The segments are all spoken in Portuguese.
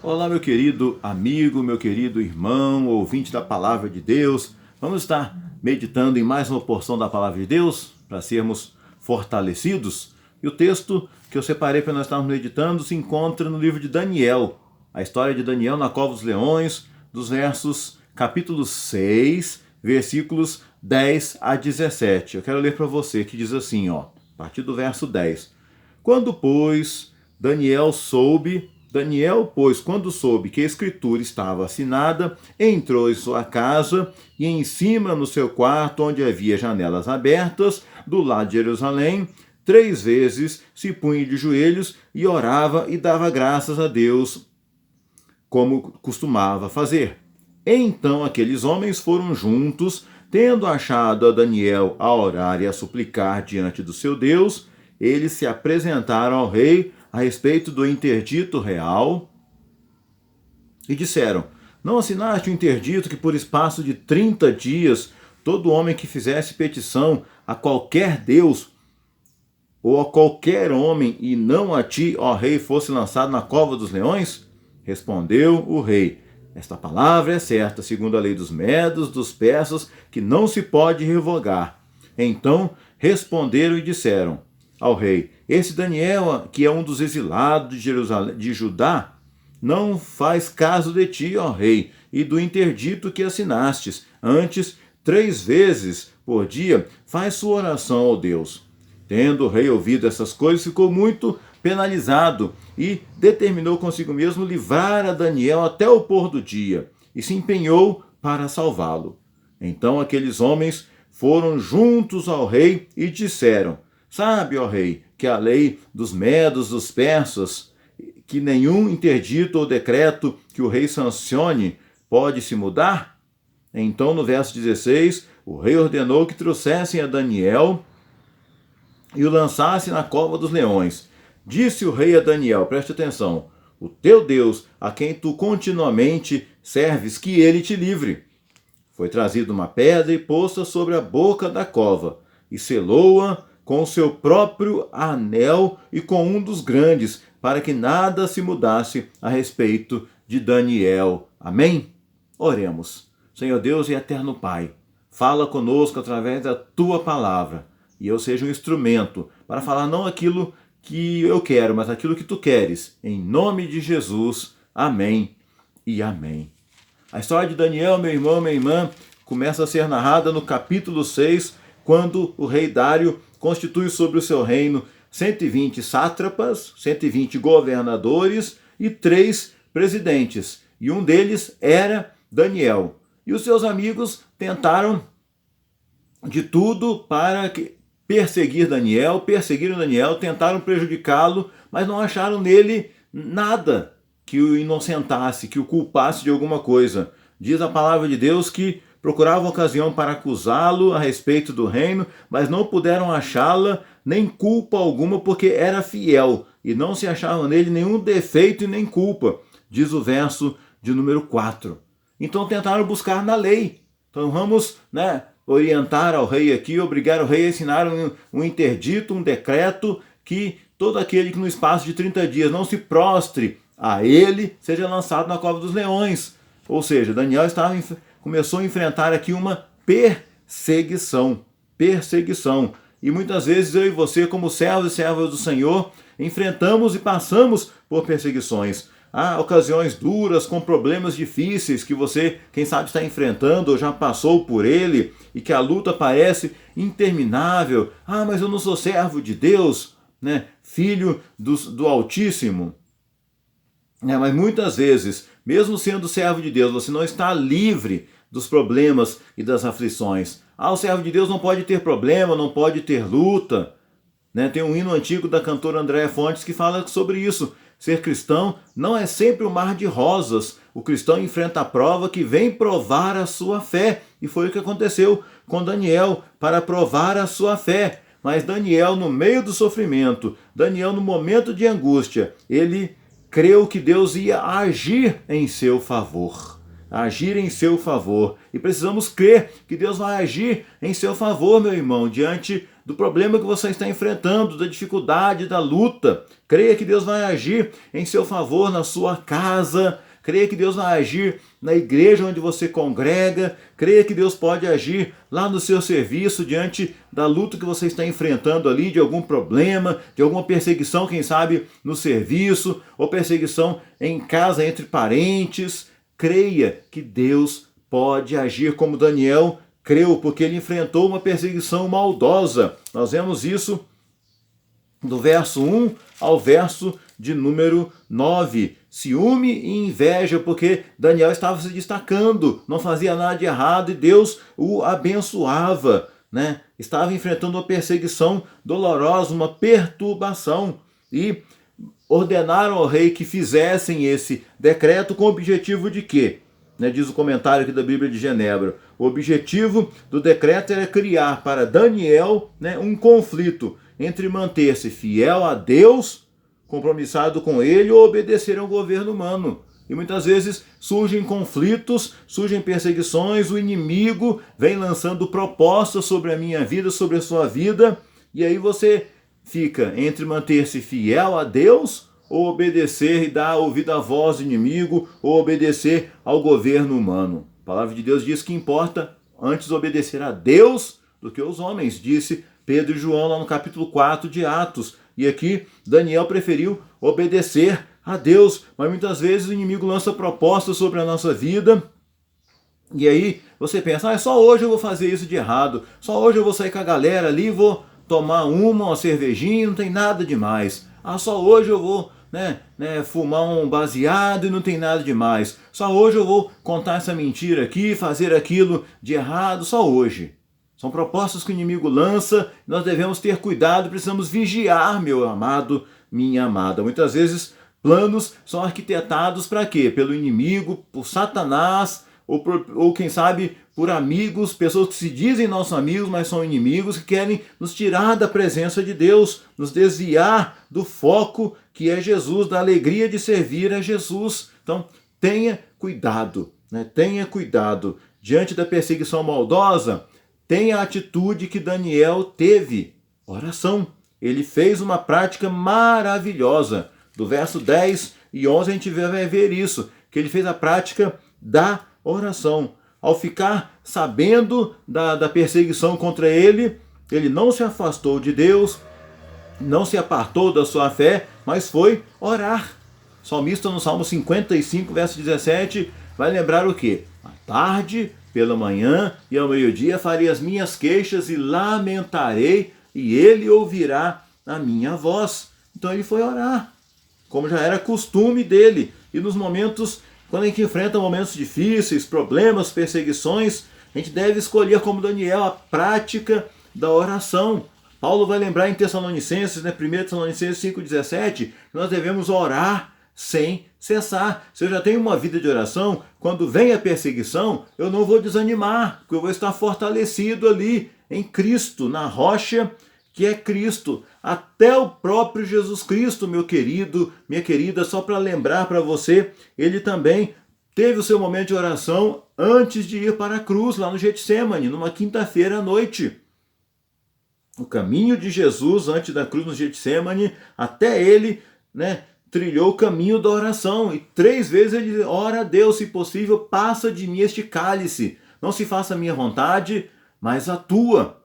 Olá, meu querido amigo, meu querido irmão, ouvinte da Palavra de Deus. Vamos estar meditando em mais uma porção da Palavra de Deus para sermos fortalecidos. E o texto que eu separei para nós estarmos meditando se encontra no livro de Daniel, a história de Daniel na cova dos leões, dos versos capítulo 6, versículos 10 a 17. Eu quero ler para você que diz assim, a partir do verso 10. Daniel, pois, quando soube que a escritura estava assinada, entrou em sua casa e em cima no seu quarto, onde havia janelas abertas, do lado de Jerusalém, 3 vezes se punha de joelhos e orava e dava graças a Deus, como costumava fazer. Então aqueles homens foram juntos, tendo achado a Daniel a orar e a suplicar diante do seu Deus, eles se apresentaram ao rei a respeito do interdito real e disseram: não assinaste o interdito que por espaço de 30 dias todo homem que fizesse petição a qualquer Deus ou a qualquer homem e não a ti, ó rei, fosse lançado na cova dos leões? Respondeu o rei: esta palavra é certa, segundo a lei dos medos, dos persas, que não se pode revogar. Então responderam e disseram ao rei: esse Daniel, que é um dos exilados de Judá, não faz caso de ti, ó rei, e do interdito que assinastes. Antes, 3 vezes por dia, faz sua oração ao Deus. Tendo o rei ouvido essas coisas, ficou muito penalizado e determinou consigo mesmo livrar a Daniel até o pôr do dia, e se empenhou para salvá-lo. Então aqueles homens foram juntos ao rei e disseram: sabe, ó rei, que a lei dos medos, dos persas, que nenhum interdito ou decreto que o rei sancione pode se mudar? Então, no verso 16, o rei ordenou que trouxessem a Daniel e o lançassem na cova dos leões. Disse o rei a Daniel, preste atenção: o teu Deus, a quem tu continuamente serves, que ele te livre. Foi trazida uma pedra e posta sobre a boca da cova, e selou-a com o seu próprio anel e com um dos grandes, para que nada se mudasse a respeito de Daniel. Amém? Oremos. Senhor Deus e eterno Pai, fala conosco através da tua palavra, e eu seja um instrumento para falar não aquilo que eu quero, mas aquilo que tu queres. Em nome de Jesus. Amém e amém. A história de Daniel, meu irmão, minha irmã, começa a ser narrada no capítulo 6, quando o rei Dário constitui sobre o seu reino 120 sátrapas, 120 governadores e 3 presidentes. E um deles era Daniel. E os seus amigos tentaram de tudo para perseguiram Daniel, tentaram prejudicá-lo, mas não acharam nele nada que o inocentasse, que o culpasse de alguma coisa. Diz a palavra de Deus que procuravam ocasião para acusá-lo a respeito do reino, mas não puderam achá-la nem culpa alguma, porque era fiel, e não se achava nele nenhum defeito e nem culpa, diz o verso de número 4. Então tentaram buscar na lei. Então vamos, orientar ao rei aqui, obrigar o rei a assinar um interdito, um decreto, que todo aquele que no espaço de 30 dias não se prostre a ele, seja lançado na cova dos leões. Ou seja, Daniel começou a enfrentar aqui uma perseguição. E muitas vezes eu e você, como servos e servas do Senhor, enfrentamos e passamos por perseguições. Há ocasiões duras, com problemas difíceis que você, quem sabe, está enfrentando ou já passou por ele, e que a luta parece interminável. Mas eu não sou servo de Deus, filho do Altíssimo. Mas muitas vezes, mesmo sendo servo de Deus, você não está livre dos problemas e das aflições. O servo de Deus não pode ter problema, não pode ter luta. Tem um hino antigo da cantora Andréa Fontes que fala sobre isso. Ser cristão não é sempre um mar de rosas. O cristão enfrenta a prova que vem provar a sua fé. E foi o que aconteceu com Daniel, para provar a sua fé. Mas Daniel, no meio do sofrimento, Daniel, no momento de angústia, ele creu que Deus ia agir em seu favor. Agir em seu favor. E precisamos crer que Deus vai agir em seu favor, meu irmão, diante do problema que você está enfrentando, da dificuldade, da luta. Creia que Deus vai agir em seu favor na sua casa. Creia que Deus vai agir na igreja onde você congrega. Creia que Deus pode agir lá no seu serviço, diante da luta que você está enfrentando ali, de algum problema, de alguma perseguição, quem sabe, no serviço, ou perseguição em casa entre parentes. Creia que Deus pode agir como Daniel creu, porque ele enfrentou uma perseguição maldosa. Nós vemos isso do verso 1 ao verso de número 9. Ciúme e inveja, porque Daniel estava se destacando, não fazia nada de errado e Deus o abençoava, né? Estava enfrentando uma perseguição dolorosa, uma perturbação, e ordenaram ao rei que fizessem esse decreto com o objetivo de quê? Diz o comentário aqui da Bíblia de Genebra. O objetivo do decreto era criar para Daniel, um conflito entre manter-se fiel a Deus, compromissado com ele, ou obedecer ao governo humano. E muitas vezes surgem conflitos, surgem perseguições, o inimigo vem lançando propostas sobre a minha vida, sobre a sua vida, e aí você fica entre manter-se fiel a Deus, ou obedecer e dar ouvido à voz do inimigo, ou obedecer ao governo humano. A palavra de Deus diz que importa antes obedecer a Deus do que aos homens, disse Pedro e João lá no capítulo 4 de Atos. E aqui Daniel preferiu obedecer a Deus, mas muitas vezes o inimigo lança propostas sobre a nossa vida, e aí você pensa, só hoje eu vou fazer isso de errado, só hoje eu vou sair com a galera ali, vou tomar uma cervejinha, não tem nada demais. Só hoje eu vou fumar um baseado e não tem nada demais. Só hoje eu vou contar essa mentira aqui, fazer aquilo de errado, só hoje. São propostas que o inimigo lança, nós devemos ter cuidado, precisamos vigiar, meu amado, minha amada. Muitas vezes planos são arquitetados para quê? Pelo inimigo, por Satanás, ou quem sabe por amigos, pessoas que se dizem nossos amigos, mas são inimigos, que querem nos tirar da presença de Deus, nos desviar do foco que é Jesus, da alegria de servir a Jesus. Então, tenha cuidado, tenha cuidado. Diante da perseguição maldosa, tenha a atitude que Daniel teve, oração. Ele fez uma prática maravilhosa. Do verso 10 e 11 a gente vai ver isso, que ele fez a prática da oração. Ao ficar sabendo da perseguição contra ele, ele não se afastou de Deus, não se apartou da sua fé, mas foi orar. O salmista no Salmo 55, verso 17, vai lembrar o quê? À tarde, pela manhã e ao meio-dia farei as minhas queixas e lamentarei, e ele ouvirá a minha voz. Então ele foi orar, como já era costume dele. E nos momentos, quando a gente enfrenta momentos difíceis, problemas, perseguições, a gente deve escolher, como Daniel, a prática da oração. Paulo vai lembrar em Tessalonicenses, 1 Tessalonicenses 5,17, que nós devemos orar sem cessar. Se eu já tenho uma vida de oração, quando vem a perseguição, eu não vou desanimar, porque eu vou estar fortalecido ali em Cristo, na rocha que é Cristo. Até o próprio Jesus Cristo, meu querido, minha querida, só para lembrar para você, ele também teve o seu momento de oração antes de ir para a cruz, lá no Getsêmani, numa quinta-feira à noite. O caminho de Jesus antes da cruz no Getsêmani, até ele, trilhou o caminho da oração. E 3 vezes ele ora a Deus, se possível, passa de mim este cálice. Não se faça a minha vontade, mas a tua.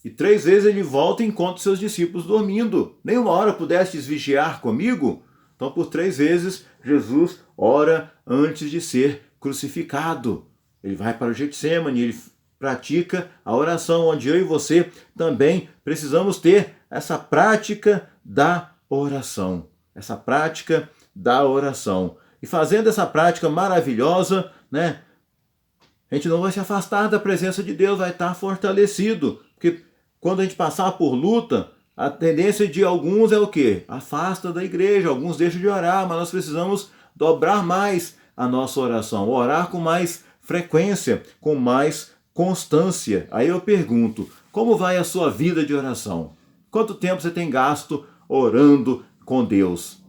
E 3 vezes ele volta e encontra seus discípulos dormindo. Nenhuma hora pudestes vigiar comigo? Então, por 3 vezes, Jesus ora antes de ser crucificado. Ele vai para o Getsêmani, ele pratica a oração, onde eu e você também precisamos ter essa prática da oração. Essa prática da oração. E fazendo essa prática maravilhosa, a gente não vai se afastar da presença de Deus, vai estar fortalecido. Porque quando a gente passar por luta, a tendência de alguns é o quê? Afasta da igreja, alguns deixam de orar, mas nós precisamos dobrar mais a nossa oração, orar com mais frequência, com mais constância. Aí eu pergunto, como vai a sua vida de oração? Quanto tempo você tem gasto orando com Deus?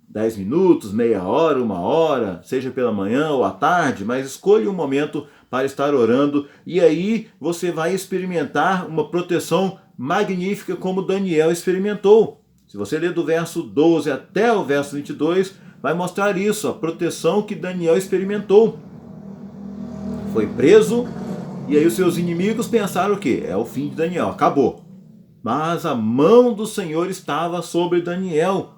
10 minutos, meia hora, 1 hora, seja pela manhã ou à tarde, mas escolha um momento para estar orando, e aí você vai experimentar uma proteção magnífica como Daniel experimentou. Se você ler do verso 12 até o verso 22, vai mostrar isso, a proteção que Daniel experimentou. Foi preso, e aí os seus inimigos pensaram o quê? É o fim de Daniel, acabou. Mas a mão do Senhor estava sobre Daniel.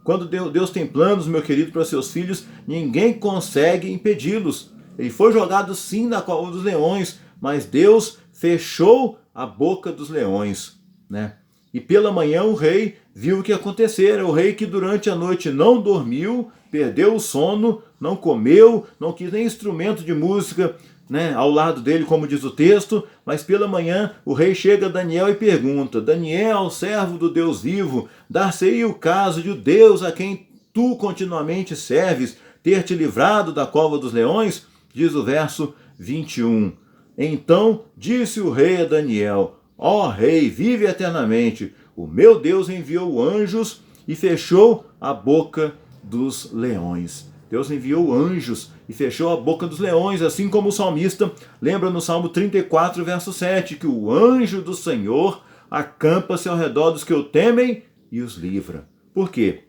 Quando Deus tem planos, meu querido, para seus filhos, ninguém consegue impedi-los. Ele foi jogado sim na cova dos leões, mas Deus fechou a boca dos leões, né? E pela manhã o rei viu o que acontecera. O rei que durante a noite não dormiu, perdeu o sono, não comeu, não quis nem instrumento de música, né, ao lado dele, como diz o texto, mas pela manhã o rei chega a Daniel e pergunta: Daniel, servo do Deus vivo, dar-se-ia o caso de o Deus a quem tu continuamente serves ter te livrado da cova dos leões? Diz o verso 21. Então disse o rei a Daniel: ó rei, vive eternamente, o meu Deus enviou anjos e fechou a boca dos leões. Deus enviou anjos e fechou a boca dos leões, assim como o salmista lembra no Salmo 34, verso 7, que o anjo do Senhor acampa-se ao redor dos que o temem e os livra. Por quê?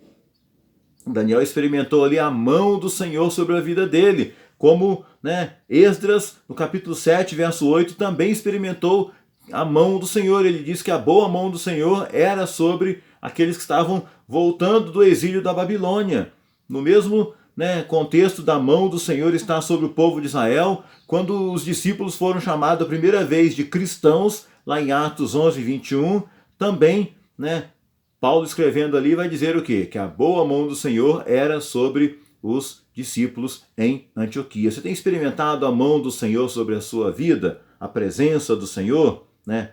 Daniel experimentou ali a mão do Senhor sobre a vida dele, como, né, Esdras, no capítulo 7, verso 8, também experimentou a mão do Senhor. Ele diz que a boa mão do Senhor era sobre aqueles que estavam voltando do exílio da Babilônia. No mesmo, né, contexto da mão do Senhor está sobre o povo de Israel, quando os discípulos foram chamados a primeira vez de cristãos, lá em Atos 11, 21, também, né, Paulo escrevendo ali vai dizer o quê? Que a boa mão do Senhor era sobre os discípulos em Antioquia. Você tem experimentado a mão do Senhor sobre a sua vida? A presença do Senhor, né?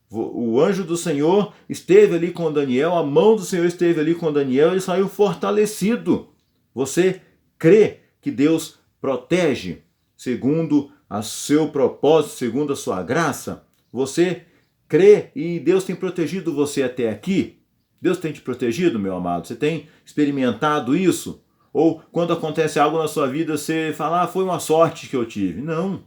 O anjo do Senhor esteve ali com Daniel, a mão do Senhor esteve ali com Daniel, ele saiu fortalecido. Você crê que Deus protege segundo o seu propósito, segundo a sua graça? Você crê e Deus tem protegido você até aqui? Deus tem te protegido, meu amado? Você tem experimentado isso? Ou quando acontece algo na sua vida, você fala, foi uma sorte que eu tive. Não.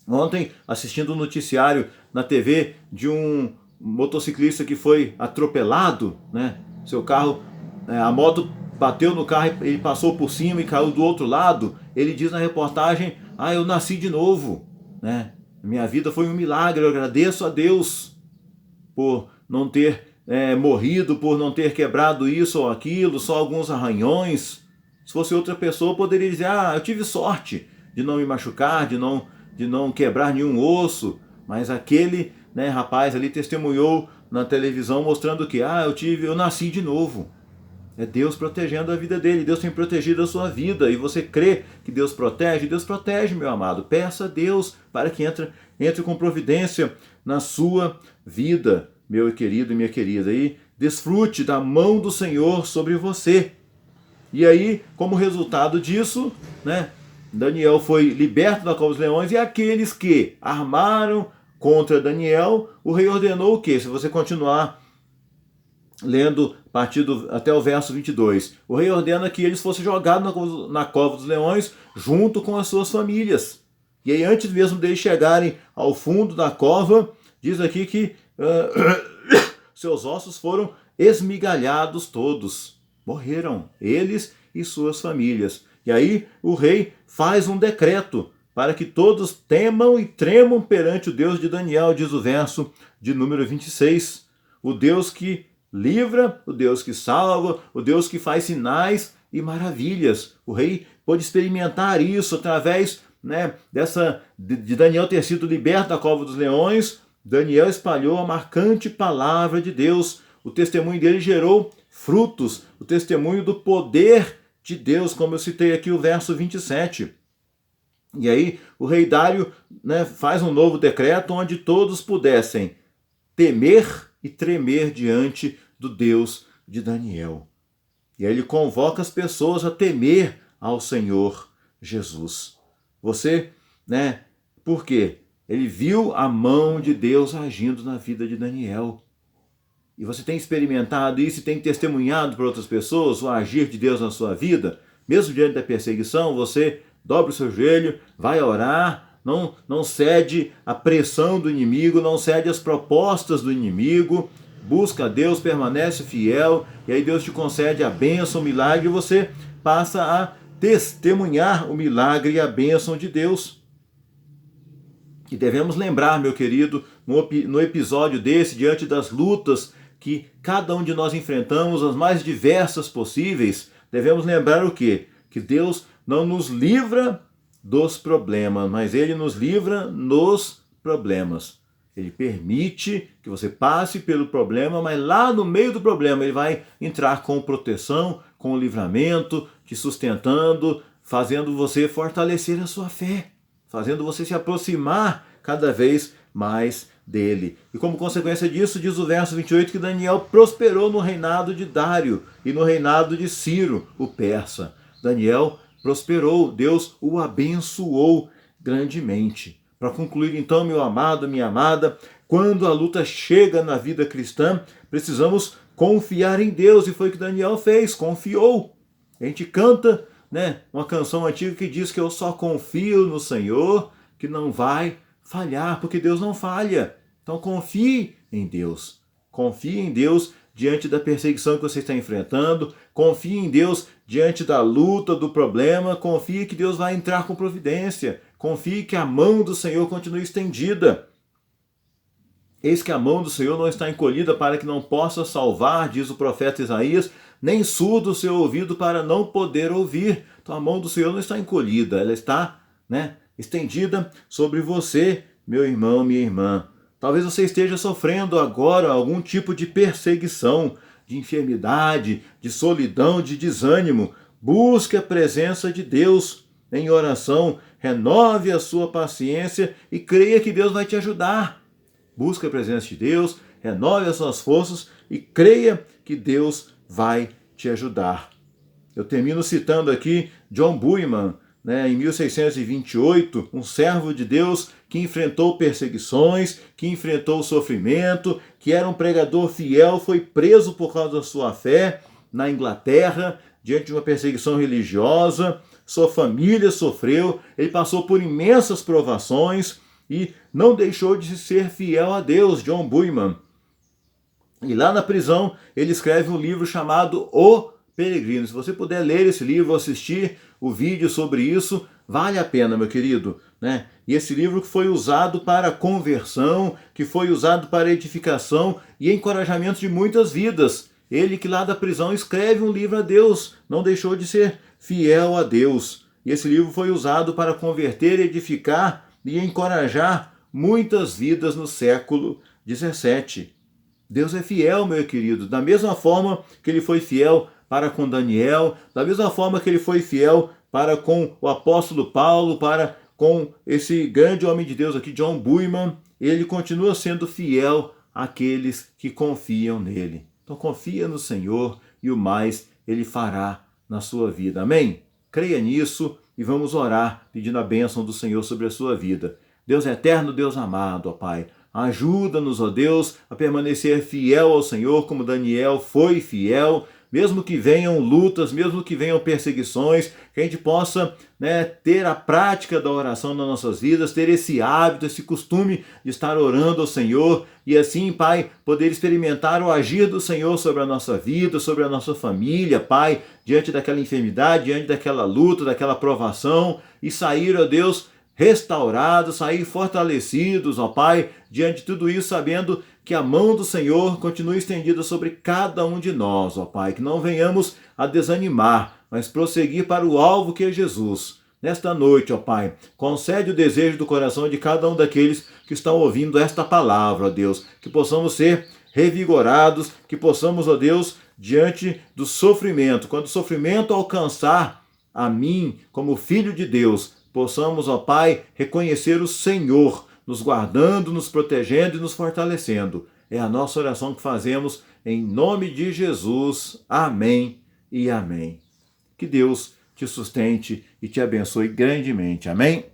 Ontem, assistindo um noticiário na TV de um motociclista que foi atropelado, né? Seu carro, a moto bateu no carro, ele passou por cima e caiu do outro lado. Ele diz na reportagem, eu nasci de novo, né? Minha vida foi um milagre, eu agradeço a Deus por não ter morrido, por não ter quebrado isso ou aquilo, só alguns arranhões. Se fosse outra pessoa, poderia dizer, eu tive sorte de não me machucar, de não quebrar nenhum osso. Mas aquele, né, rapaz ali testemunhou na televisão mostrando que, eu nasci de novo. É Deus protegendo a vida dele, Deus tem protegido a sua vida, e você crê que Deus protege? Deus protege, meu amado. Peça a Deus para que entre com providência na sua vida, meu querido e minha querida, e desfrute da mão do Senhor sobre você. E aí, como resultado disso, né, Daniel foi liberto da cova dos leões, e aqueles que armaram contra Daniel, o rei ordenou o quê? Se você continuar lendo até o verso 22, o rei ordena que eles fossem jogados na cova dos leões junto com as suas famílias. E aí, antes mesmo deles chegarem ao fundo da cova, diz aqui que seus ossos foram esmigalhados todos. Morreram, eles e suas famílias. E aí o rei faz um decreto para que todos temam e tremam perante o Deus de Daniel, diz o verso de número 26. O Deus que livra, o Deus que salva, o Deus que faz sinais e maravilhas. O rei pôde experimentar isso através, né, de Daniel ter sido liberto da cova dos leões. Daniel espalhou a marcante palavra de Deus. O testemunho dele gerou frutos, o testemunho do poder de Deus, como eu citei aqui o verso 27. E aí o rei Dário, né, faz um novo decreto onde todos pudessem temer e tremer diante do Deus de Daniel. E aí ele convoca as pessoas a temer ao Senhor Jesus. Você, né, por quê? Ele viu a mão de Deus agindo na vida de Daniel. E você tem experimentado isso e tem testemunhado para outras pessoas o agir de Deus na sua vida? Mesmo diante da perseguição, você dobra o seu joelho, vai orar, não cede à pressão do inimigo, não cede às propostas do inimigo, busca a Deus, permanece fiel, e aí Deus te concede a bênção, o milagre, e você passa a testemunhar o milagre e a bênção de Deus. E devemos lembrar, meu querido, no episódio desse, diante das lutas que cada um de nós enfrentamos, as mais diversas possíveis, devemos lembrar o quê? Que Deus não nos livra dos problemas, mas Ele nos livra nos problemas. Ele permite que você passe pelo problema, mas lá no meio do problema Ele vai entrar com proteção, com livramento, te sustentando, fazendo você fortalecer a sua fé, fazendo você se aproximar cada vez mais dele. E como consequência disso, diz o verso 28 que Daniel prosperou no reinado de Dário e no reinado de Ciro, o persa. Daniel prosperou, Deus o abençoou grandemente. Para concluir então, meu amado, minha amada, quando a luta chega na vida cristã, precisamos confiar em Deus, e foi o que Daniel fez, confiou. A gente canta, uma canção antiga que diz que eu só confio no Senhor, que não vai falhar, porque Deus não falha. Então confie em Deus. Confie em Deus diante da perseguição que você está enfrentando. Confie em Deus diante da luta, do problema. Confie que Deus vai entrar com providência. Confie que a mão do Senhor continue estendida. Eis que a mão do Senhor não está encolhida para que não possa salvar, diz o profeta Isaías, nem surdo o seu ouvido para não poder ouvir. Então a mão do Senhor não está encolhida, ela está, estendida sobre você, meu irmão, minha irmã. Talvez você esteja sofrendo agora algum tipo de perseguição, de enfermidade, de solidão, de desânimo. Busque a presença de Deus em oração, renove a sua paciência e creia que Deus vai te ajudar. Busque a presença de Deus, renove as suas forças e creia que Deus vai te ajudar. Eu termino citando aqui John Bunyan, em 1628, um servo de Deus que enfrentou perseguições, que enfrentou sofrimento, que era um pregador fiel, foi preso por causa da sua fé na Inglaterra, diante de uma perseguição religiosa. Sua família sofreu, ele passou por imensas provações e não deixou de ser fiel a Deus, John Bunyan. E lá na prisão ele escreve um livro chamado O Peregrino. Se você puder ler esse livro, assistir o vídeo sobre isso, vale a pena, meu querido. E esse livro que foi usado para conversão, que foi usado para edificação e encorajamento de muitas vidas. Ele que lá da prisão escreve um livro a Deus, não deixou de ser fiel a Deus. E esse livro foi usado para converter, edificar e encorajar muitas vidas no século XVII. Deus é fiel, meu querido, da mesma forma que ele foi fiel para com Daniel, da mesma forma que ele foi fiel para com o apóstolo Paulo, para com esse grande homem de Deus aqui, John Bunyan, ele continua sendo fiel àqueles que confiam nele. Então confia no Senhor e o mais ele fará na sua vida. Amém? Creia nisso e vamos orar pedindo a bênção do Senhor sobre a sua vida. Deus eterno, Deus amado, ó Pai, ajuda-nos, ó Deus, a permanecer fiel ao Senhor como Daniel foi fiel, mesmo que venham lutas, mesmo que venham perseguições, que a gente possa ter a prática da oração nas nossas vidas, ter esse hábito, esse costume de estar orando ao Senhor e assim, Pai, poder experimentar o agir do Senhor sobre a nossa vida, sobre a nossa família, Pai, diante daquela enfermidade, diante daquela luta, daquela provação e sair, ó Deus, restaurados, sair fortalecidos, ó Pai, diante de tudo isso, sabendo que a mão do Senhor continue estendida sobre cada um de nós, ó Pai, que não venhamos a desanimar, mas prosseguir para o alvo que é Jesus. Nesta noite, ó Pai, concede o desejo do coração de cada um daqueles que estão ouvindo esta palavra, ó Deus, que possamos ser revigorados, que possamos, ó Deus, diante do sofrimento, quando o sofrimento alcançar a mim como filho de Deus, possamos, ó Pai, reconhecer o Senhor, nos guardando, nos protegendo e nos fortalecendo. É a nossa oração que fazemos em nome de Jesus. Amém e amém. Que Deus te sustente e te abençoe grandemente. Amém?